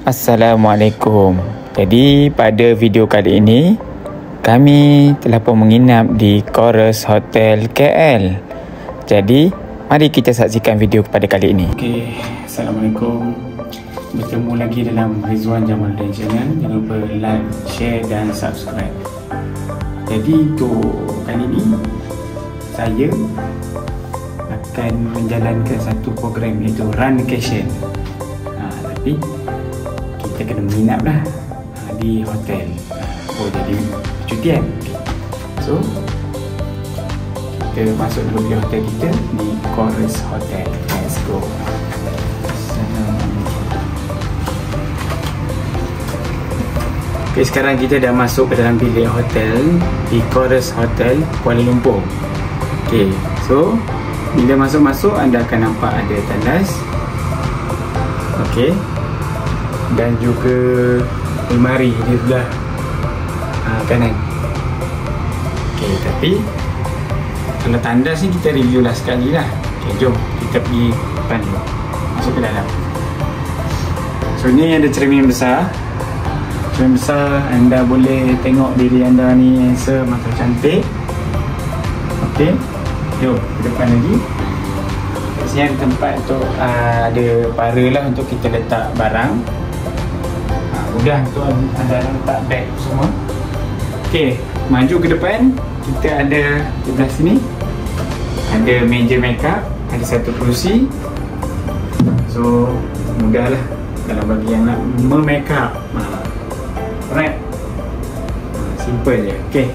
Assalamualaikum. Jadi pada video kali ini kami telah pun menginap di Chorus Hotel KL. Jadi mari kita saksikan video pada kali ini. Okey, Assalamualaikum. Bertemu lagi dalam Rizwan Jamaluddin Channel. Jangan lupa like, share dan subscribe. Jadi untuk kali ini saya akan menjalankan satu program iaitu Runcation. Tapi kita kena menginap lah di hotel. Jadi percutian. So kita masuk dulu di hotel kita di Chorus Hotel. Let's go. Okay, sekarang kita dah masuk ke dalam bilik hotel di Chorus Hotel Kuala Lumpur. Okay, so bila masuk-masuk anda akan nampak ada tandas. Okay, dan juga almari di sebelah kanan. Okay, tapi kalau tandas ni kita review lah sekali lah. Okay, jom kita pergi depan dulu, masuk ke dalam. So ni ada cermin besar. Cermin besar, anda boleh tengok diri anda ni handsome atau cantik. Okay, jom ke depan lagi. Kat sini ada tempat untuk ada para lah untuk kita letak barang. Mudah untuk anda letak beg semua. Okey, maju ke depan, kita ada di belah sini ada meja makeup, ada satu kerusi. So mudahlah kalau bagi yang nak memakeup. Alright, simple je. Okey,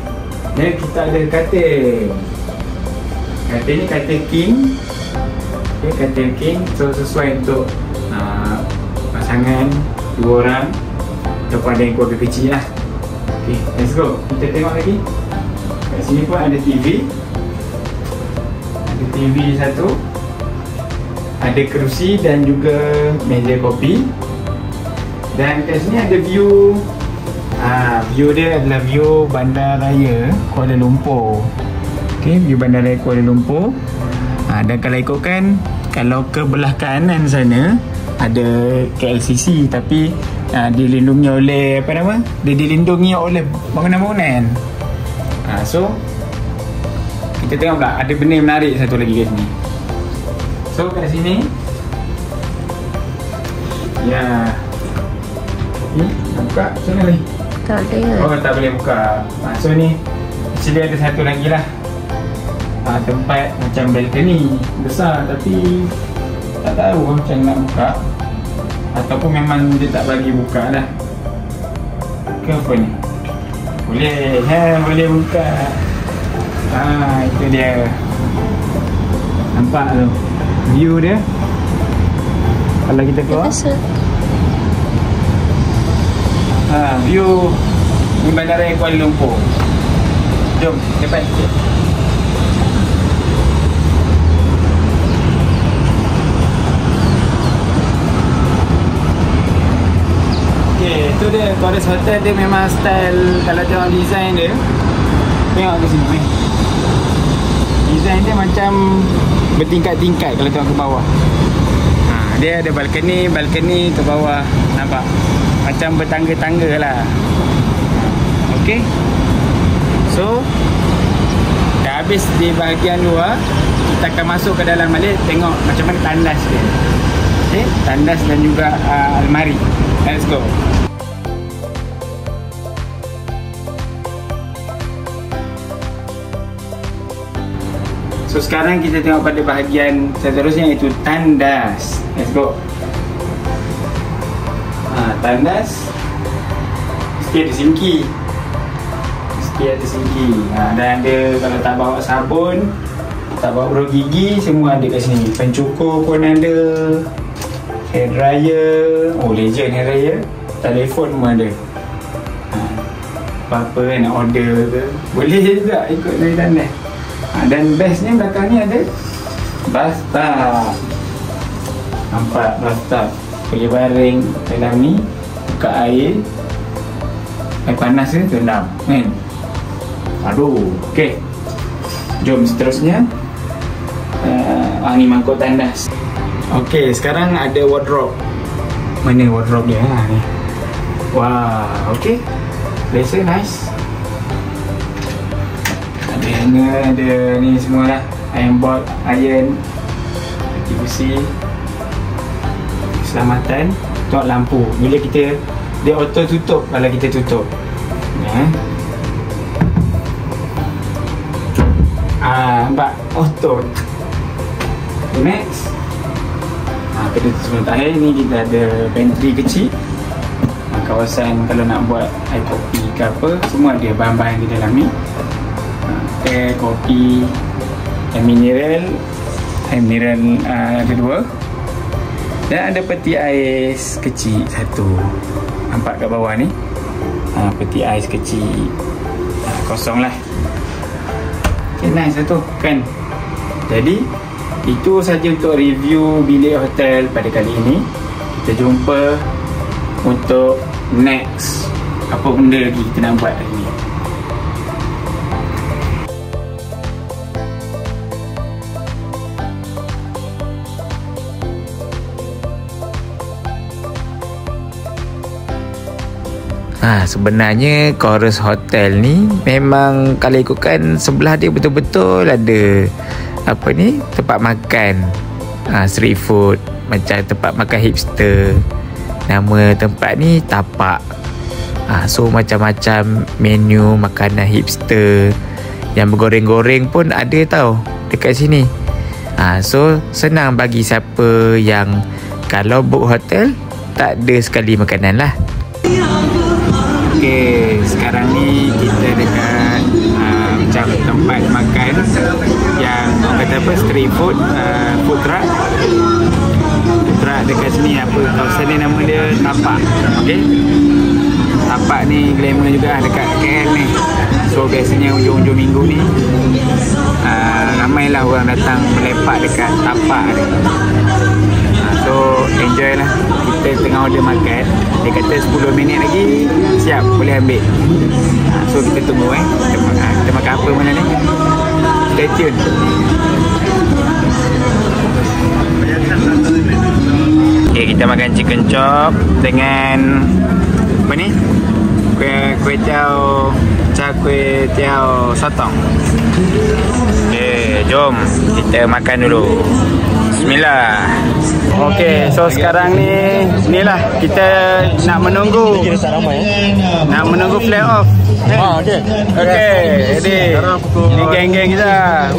dan kita ada katil. Katil ni katil king. Okey, katil king. So sesuai untuk pasangan 2 orang ataupun ada yang keluarga kecil lah. Okay, let's go. Kita tengok lagi. Kat sini pun ada TV. Ada TV satu. Ada kerusi dan juga meja kopi. Dan kat sini ada view. View dia adalah view Bandaraya Kuala Lumpur. Okay, view Bandaraya Kuala Lumpur. Dan kalau ikutkan, kalau ke belah kanan sana ada KLCC, tapi dilindungi oleh apa nama? Dia dilindungi oleh bangunan-bangunan. So kita tengok pula ada benda yang menarik satu lagi kat sini. So kat sini ya, ni buka macam mana ni? Tak boleh. Oh, tak boleh buka. So ni actually ada satu lagi lah, tempat macam balcony besar, tapi tak tahu macam nak buka ataupun memang dia tak bagi buka lah ke apa ni. Boleh, boleh buka. Itu dia. Nampak tu view dia kalau kita keluar. View ni Bandaraya Kuala Lumpur. Jom depan sikit. Itu dia, Chorus Hotel dia memang style. Kalau tengok design dia, tengok ke sini, design dia macam bertingkat-tingkat. Kalau tengok ke bawah, dia ada balcony ke bawah. Nampak? Macam bertangga-tangga lah. Okay, so dah habis di bahagian luar. Kita akan masuk ke dalam balik, tengok macam mana tandas dia. Okay, tandas dan juga almari. Let's go. So sekarang kita tengok pada bahagian seterusnya, iaitu tandas. Let's go. Tandas mesti ada sinki. Dan ada, kalau tak bawa sabun, tak bawa urut gigi, semua ada kat sini. Pencukur pun ada. Hair dryer. Oh, legend hair dryer. Telefon pun ada. Apa-apa kan nak order ke, boleh juga ikut dari tandas. Dan bestnya belakang ni ada bathtub. Nampak bathtub? Boleh baring dalam ni, buka air panas ni rendam kan. Aduh, okey. Jom seterusnya. Ni mangkuk tandas. Okey, sekarang ada wardrobe. Mana wardrobe dia ni. Wah, okey. Biasa nice. Ada hanger, ada ni semua lah. Iron board, iron, kaki besi, keselamatan. Tengok lampu. Bila kita, dia auto tutup kalau kita tutup. Ya. Nampak auto. Next. Pada sebelum terakhir ni kita ada pantry kecil. Kawasan kalau nak buat air kopi ke apa, semua ada bahan-bahan di dalam ni. Teh, kopi, air mineral ada 2. Dan ada peti ais kecil 1. Nampak kat bawah ni. Peti ais kecil. Kosong lah. Okay, nice lah tu kan. Jadi itu saja untuk review bilik hotel pada kali ini. Kita jumpa untuk next apa benda lagi kita nak buat hari ni. Sebenarnya Chorus Hotel ni memang kalau ikutkan sebelah dia betul-betul ada apa ni, tempat makan street food, macam tempat makan hipster. Nama tempat ni Tapak. So macam-macam menu makanan hipster yang bergoreng-goreng pun ada tau dekat sini. So senang bagi siapa yang kalau book hotel tak ada sekali makanan lah. Okay, sekarang ni kita dekat macam tempat makan yang orang kata apa, street food, food truck. Food truck dekat sini apa, kawasan ni nama dia Tapak. Okay, Tapak ni glamour juga dekat KL ni. So biasanya hujung-hujung minggu ni ramailah orang datang melepak dekat Tapak ni. So enjoy lah. Kita tengah order makan. Dia kata 10 minit lagi siap boleh ambil. So kita tunggu kita makan apa mana ni. Stay tune. Okay, kita makan chicken chop dengan apa ni? Kuih tiao, kuih tiao sotong. Okay, jom kita makan dulu. Bismillah. Okey, so sekarang ni lah kita nak menunggu fly off. Okey. Okey, jadi ni geng-geng kita.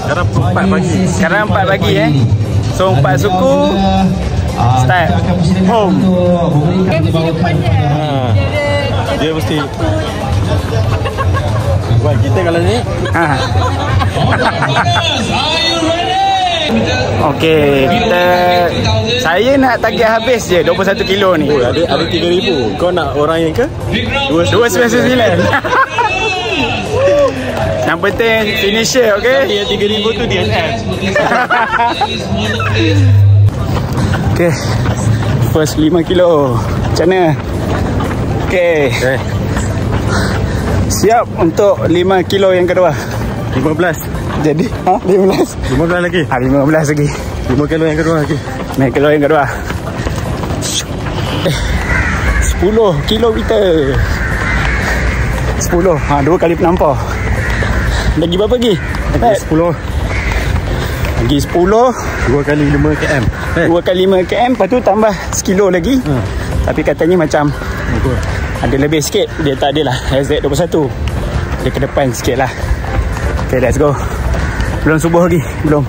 Sekarang 4 pagi. Sekarang 4 pagi So 4 suku start home. Dia mesti buat kita kalau ni. Okey, saya nak tagih habis je 21 kilo ni. Ada 3,000. Kau nak orang yang ke? 299. Yang penting finisher, okey? Yang 3,000 tu DNF. Okey. First 5 kilo. Macam mana? Okey. Siap untuk 5 kilo yang kedua. 15. Jadi 15 lagi. 15 lagi. 5 kilo yang kedua lagi. 5 kilo yang kedua. 10 kilo kita. 10. 2 kali penampar. Lagi berapa lagi? Lagi 10. Lagi 10. 2 kali 5 km. 2 kali 5 km. Lepas tu tambah sekilo lagi. Tapi katanya macam ada lebih sikit. Dia tak ada lah SZ21. Dia ke depan sikit lah. Okay, let's go. Belum subuh lagi. Belum.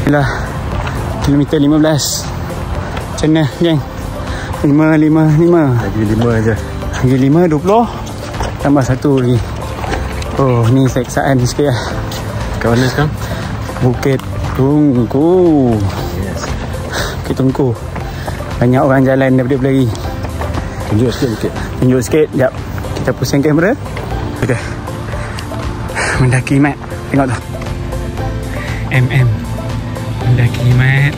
Inilah kilometer 15. Macam mana geng? 5. Lagi 5 aja. Lagi 5, 20. Tambah 1 lagi. Oh, ni seksaan sikit lah. Kat mana sekarang? Bukit Tungku. Yes. Bukit Tungku. Banyak orang jalan daripada lagi. Tunjuk sikit bukit. Tunjuk sikit. Sekejap. Kita pusing kamera. Okay. Mendaki mat. Tengok tu. Mendaki mat.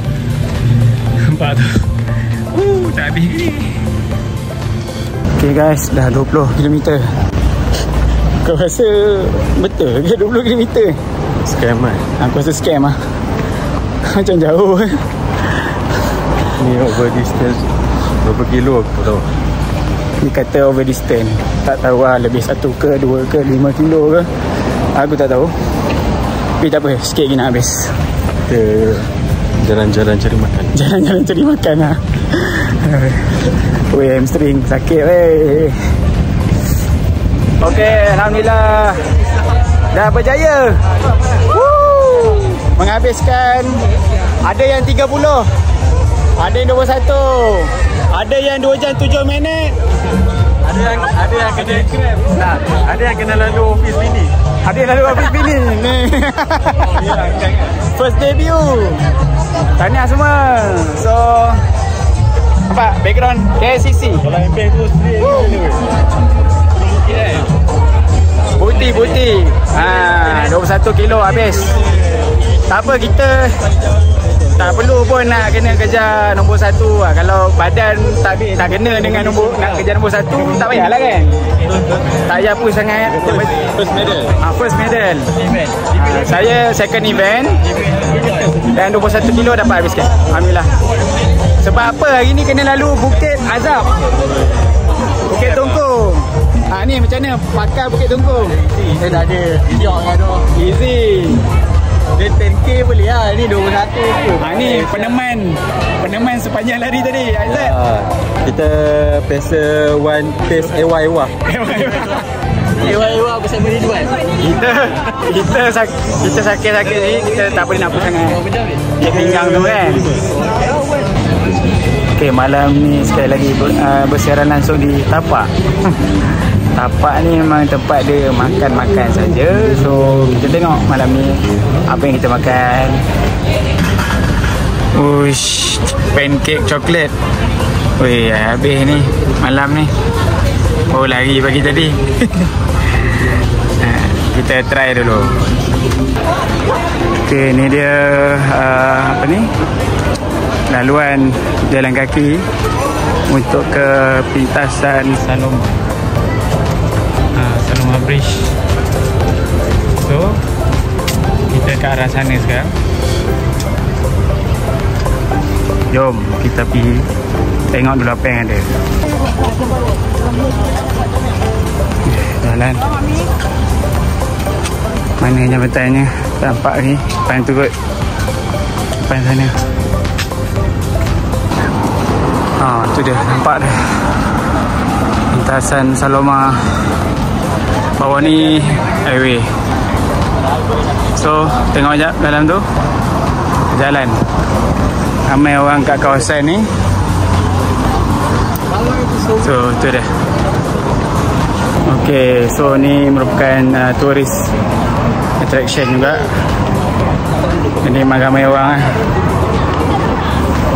Nampak tu. Tak habis ni. Okay guys, dah 20 km. Kau rasa betul ke 20 km? Scam kan? Aku rasa scam lah. Macam jauh. ni over distance berapa kilo aku tahu. Dia kata over distance. Tak tahu lah lebih 1 ke 2 ke 5 kilo ke. Aku tak tahu. Tapi tak apa, sikit lagi nak habis. Kita jalan-jalan cari makan. Jalan-jalan cari makan lah. Weh, hamstring sakit weh. Okey, Alhamdulillah dah berjaya. Woo! Menghabiskan. Ada yang 30, ada yang 21, ada yang 2 jam 7 minit. Ada yang kena grab. Nah, ada yang kena lalu office bini. Ada yang lalu habis bini ni. First debut. Tahniah semua. So nampak background KLCC. Kalau MPN tu straight ni weh. Putih. 21 kilo habis. Tak apa, kita tak perlu pun nak kena kejar nombor 1 lah. Kalau badan tak kena dengan nak kejar nombor 1, tak payahlah kan. Tak payah push sangat. First medal. First medal. Saya second event. Dan 21 kilo dapat habiskan. Alhamdulillah. Sebab apa hari ni kena lalu Bukit Azab, Bukit Tungkung. Ni macam mana pakar Bukit Tungkung? Saya dah ada video kan tu. Easy. Dia 10k boleh lah. Ni 21 Ni peneman sepanjang lari tadi Aizat. Kita pacer one pace AY wah. AY bersama Ridwan. Kita sakit-sakit ni, kita tak boleh nak push sangat. Dia pinggang tu kan. Okey, malam ni sekali lagi bersiaran langsung di Tapak. Tapak ni memang tempat dia makan-makan saja. So kita tengok malam ni apa yang kita makan. Uish, pancake coklat. Weh, habis ni malam ni. Oh, lari pagi tadi. Kita try dulu. Okey, ni dia apa ni? Laluan jalan kaki untuk ke pintasan Saloma Bridge. So kita ke arah sana sekarang. Jom kita pergi tengok dulu apa yang ada. Jalan. Mana jabatannya? Nampak ni depan tu kot. Depan sana. Tu dia, nampak dah. Lintasan Saloma. Bawah ni highway. So tengok sekejap dalam tu. Jalan. Ramai orang kat kawasan ni. So tu dia. Okay, so ni merupakan tourist attraction juga. Jadi memang ramai orang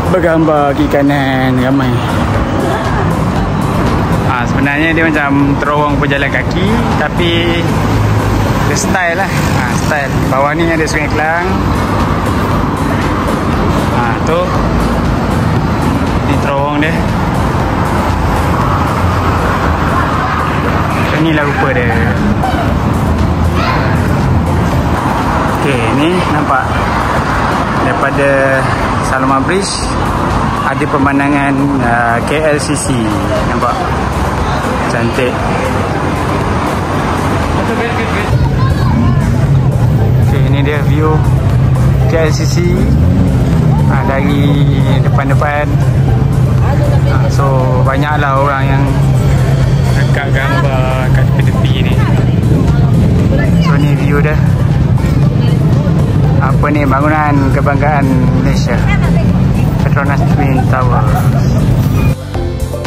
bergambar kiri kanan, ramai. Sebenarnya dia macam terowong pejalan kaki, tapi dia style lah. Style. Bawah ni ada Sungai Kelang. Tu ni terowong dia. Inilah rupa dia. Okey, ni nampak daripada Saloma Bridge ada pemandangan KLCC. Nampak cantik. Okay, ini dia view KLCC dari depan-depan. So banyaklah orang yang dekat gambar kat tepi-tepi ni. So ni view dia. Apa ni, bangunan kebanggaan Malaysia, Petronas Twin Tower.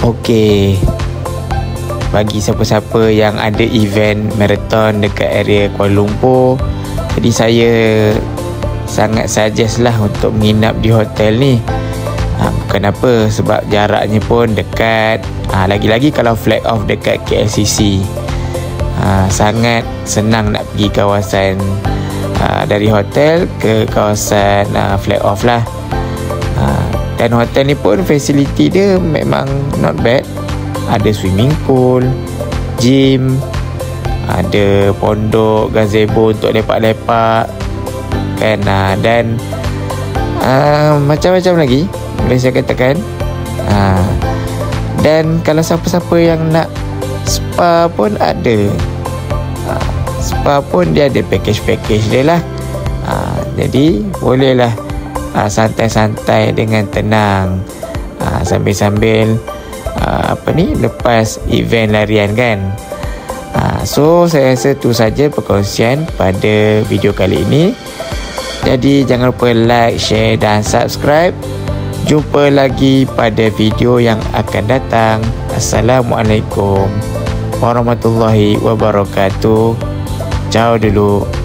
Okey, bagi siapa-siapa yang ada event marathon dekat area Kuala Lumpur, jadi saya sangat suggest lah untuk menginap di hotel ni. Bukan apa, sebab jaraknya pun dekat. Lagi-lagi kalau flag off dekat KLCC, sangat senang nak pergi kawasan dari hotel ke kawasan flag off lah. Dan hotel ni pun fasiliti dia memang not bad. Ada swimming pool, gym, ada pondok, gazebo untuk lepak-lepak kan, dan macam-macam lagi. boleh saya katakan. Dan kalau siapa-siapa yang nak spa pun ada. Spa pun dia ada package dia lah. Jadi bolehlah santai-santai dengan tenang, sambil-sambil lepas event larian kan. So saya rasa tu saja perkongsian pada video kali ini. Jadi jangan lupa like, share dan subscribe. Jumpa lagi pada video yang akan datang. Assalamualaikum warahmatullahi wabarakatuh. Ciao dulu.